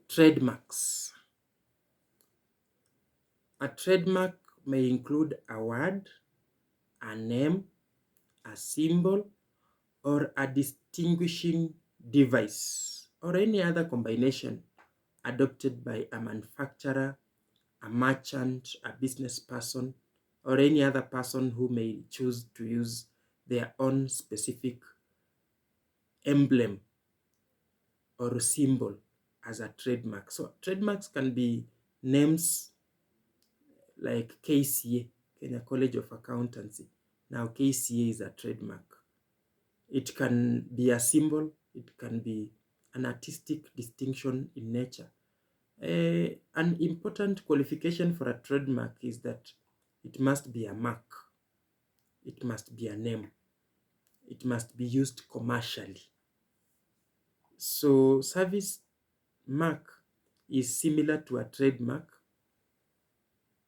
Trademarks. A trademark may include a word, a name, a symbol, or a distinguishing device, or any other combination adopted by a manufacturer, a merchant, a business person, or any other person who may choose to use their own specific emblem or symbol as a trademark. So trademarks can be names like KCA, Kenya College of Accountancy. Now KCA is a trademark. It can be a symbol, it can be an artistic distinction in nature. An important qualification for a trademark is that it must be a mark, it must be a name, it must be used commercially. So service mark is similar to a trademark.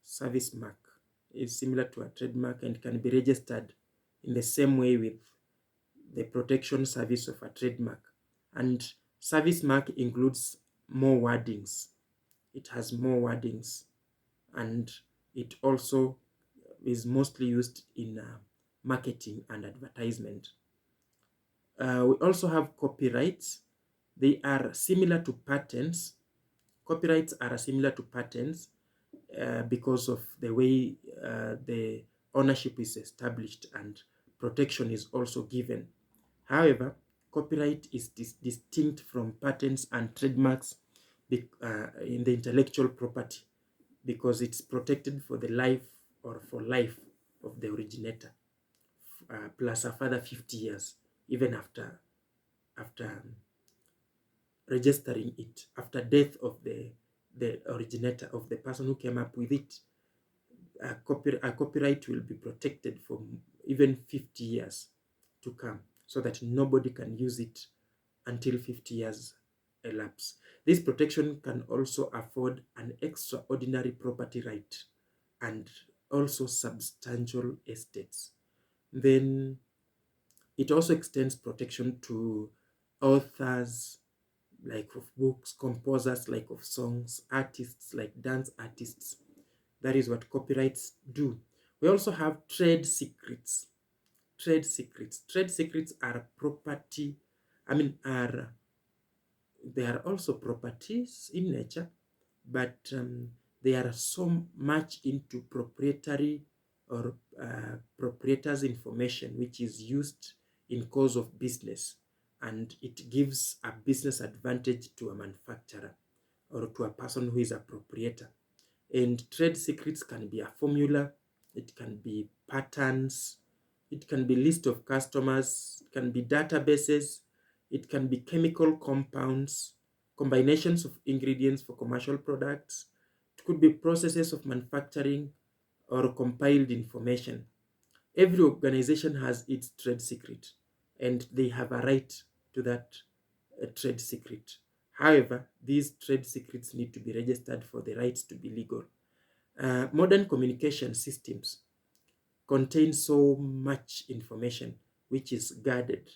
Service mark is similar to a trademark and can be registered in the same way with the protection service of a trademark. And service mark includes more wordings. It has more wordings, and it also is mostly used in marketing and advertisement. We also have copyrights. They are similar to patents. Copyrights are similar to patents because of the way the ownership is established and protection is also given. However, copyright is distinct from patents and trademarks in the intellectual property because it's protected for the life or for life of the originator, plus a further 50 years, even after registering it, after death of the originator, of the person who came up with it. A copyright will be protected for even 50 years to come, so that nobody can use it until 50 years elapse. This protection can also afford an extraordinary property right and also substantial estates. Then it also extends protection to authors like of books, composers like of songs, artists like dance artists. That is what copyrights do. We also have trade secrets. Trade secrets. Trade secrets are property, they are also properties in nature, but they are so much into proprietary or proprietor's information, which is used in course of business, and it gives a business advantage to a manufacturer or to a person who is a proprietor. And trade secrets can be a formula, it can be patterns, it can be list of customers, it can be databases, it can be chemical compounds, combinations of ingredients for commercial products, it could be processes of manufacturing or compiled information. Every organization has its trade secret and they have a right to that trade secret. However, these trade secrets need to be registered for the rights to be legal. Modern communication systems contain so much information which is guarded.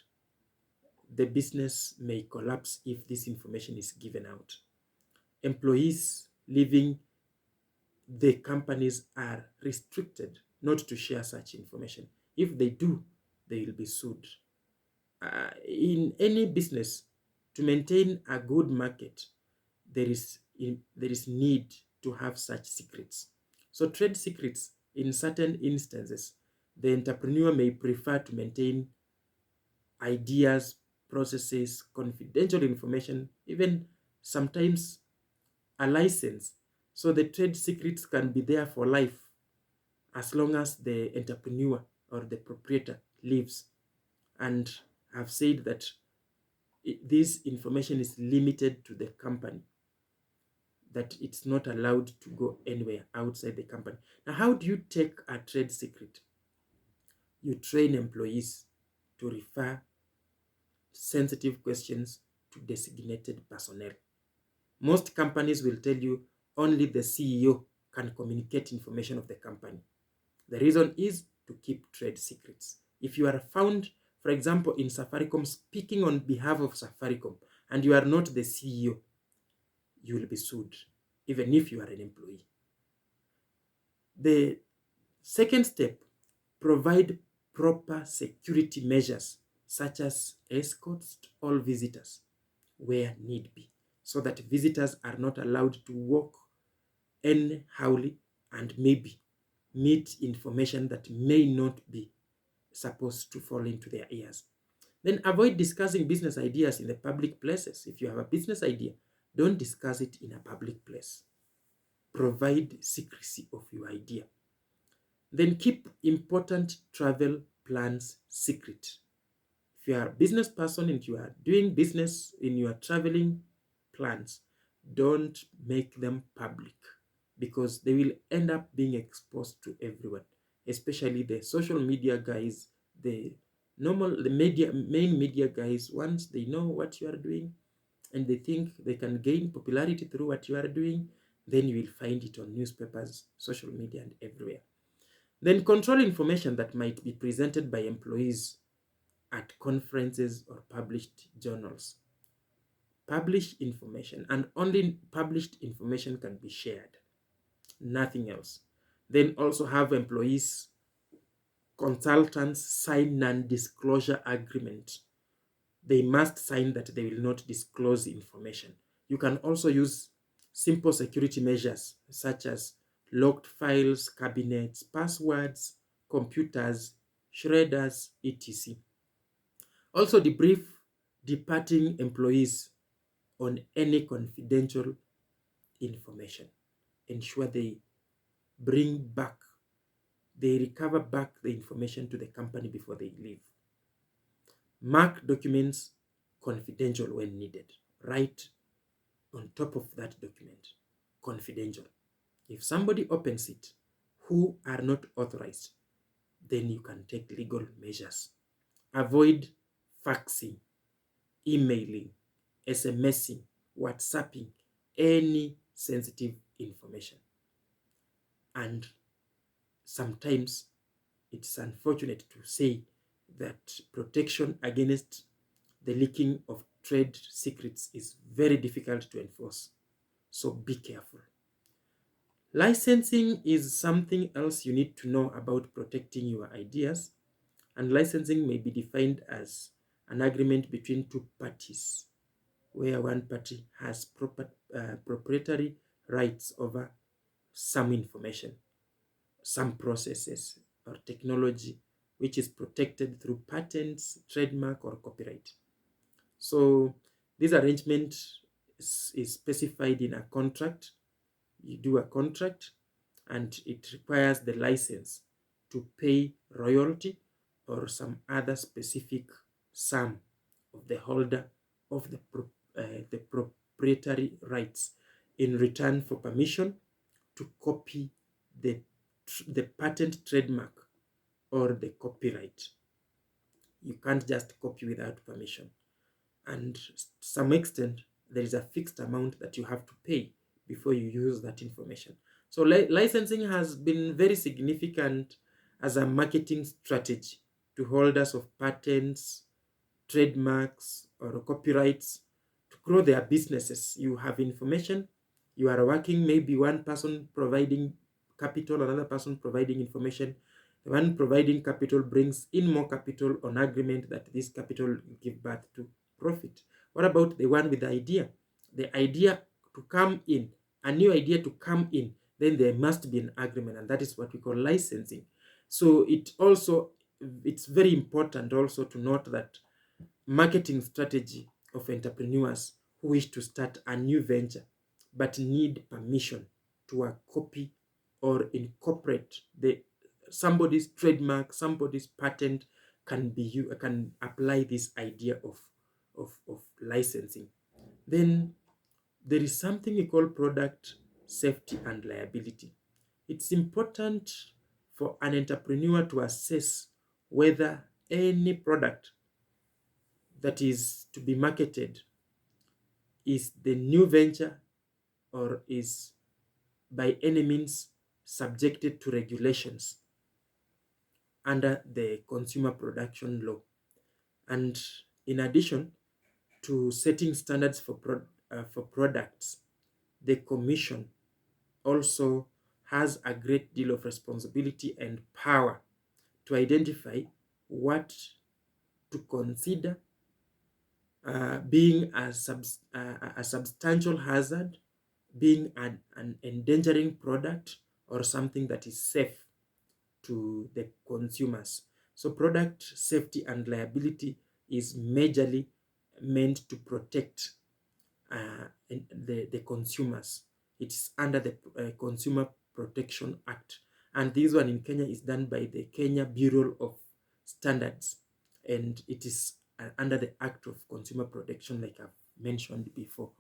The business may collapse if this information is given out. Employees leaving the companies are restricted not to share such information. If they do, they will be sued. In any business, to maintain a good market, there is need to have such secrets. So trade secrets, in certain instances, the entrepreneur may prefer to maintain ideas, processes, confidential information, even sometimes a license. So the trade secrets can be there for life as long as the entrepreneur or the proprietor lives. And I've said that this information is limited to the company, that it's not allowed to go anywhere outside the company. Now, how do you take a trade secret? You train employees to refer sensitive questions to designated personnel. Most companies will tell you only the CEO can communicate information of the company. The reason is to keep trade secrets. If you are found, for example, in Safaricom speaking on behalf of Safaricom and you are not the CEO, you will be sued, even if you are an employee. The second step, provide proper security measures such as escorts to all visitors where need be, so that visitors are not allowed to walk anyhowly and maybe meet information that may not be supposed to fall into their ears. Then avoid discussing business ideas in the public places. If you have a business idea, don't discuss it in a public place. Provide secrecy of your idea. Then keep important travel plans secret. If you are a business person and you are doing business in your traveling plans, don't make them public, because they will end up being exposed to everyone, especially the social media guys, the main media guys. Once they know what you are doing and they think they can gain popularity through what you are doing, then you will find it on newspapers, social media, and everywhere. Then control information that might be presented by employees at conferences or published journals. Publish information, and only published information can be shared, nothing else. Then also have employees, consultants sign non-disclosure agreement. They must sign that they will not disclose information. You can also use simple security measures such as locked files, cabinets, passwords, computers, shredders, etc. Also debrief departing employees on any confidential information. Ensure they recover back the information to the company before they leave. Mark documents confidential when needed. Write on top of that document, confidential. If somebody opens it who are not authorized, then you can take legal measures. Avoid faxing, emailing, SMSing, WhatsApping any sensitive information. And sometimes it's unfortunate to say that protection against the leaking of trade secrets is very difficult to enforce. So be careful. Licensing is something else you need to know about protecting your ideas. And licensing may be defined as an agreement between two parties where one party has proprietary rights over some information, some processes or technology, which is protected through patents, trademark, or copyright. So this arrangement is specified in a contract. You do a contract and it requires the license to pay royalty or some other specific sum of the holder of the proprietary rights in return for permission to copy the patent, trademark, or the copyright. You can't just copy without permission. And to some extent, there is a fixed amount that you have to pay before you use that information. So licensing has been very significant as a marketing strategy to holders of patents, trademarks, or copyrights to grow their businesses. You have information, you are working, maybe one person providing capital, another person providing information. The one providing capital brings in more capital on agreement that this capital will give birth to profit. What about the one with the idea? The idea to come in, a new idea to come in, then there must be an agreement, and that is what we call licensing. So it's very important also to note that marketing strategy of entrepreneurs who wish to start a new venture but need permission to copy or incorporate somebody's trademark, somebody's patent can apply this idea of licensing. Then there is something we call product safety and liability. It's important for an entrepreneur to assess whether any product that is to be marketed is the new venture or is by any means subjected to regulations under the consumer production law. And in addition to setting standards for products, the commission also has a great deal of responsibility and power to identify what to consider being a substantial hazard, being an endangering product, or something that is safe to the consumers. So product safety and liability is majorly meant to protect the consumers. It's under the Consumer Protection Act. And this one in Kenya is done by the Kenya Bureau of Standards. And it is under the Act of Consumer Protection, like I've mentioned before.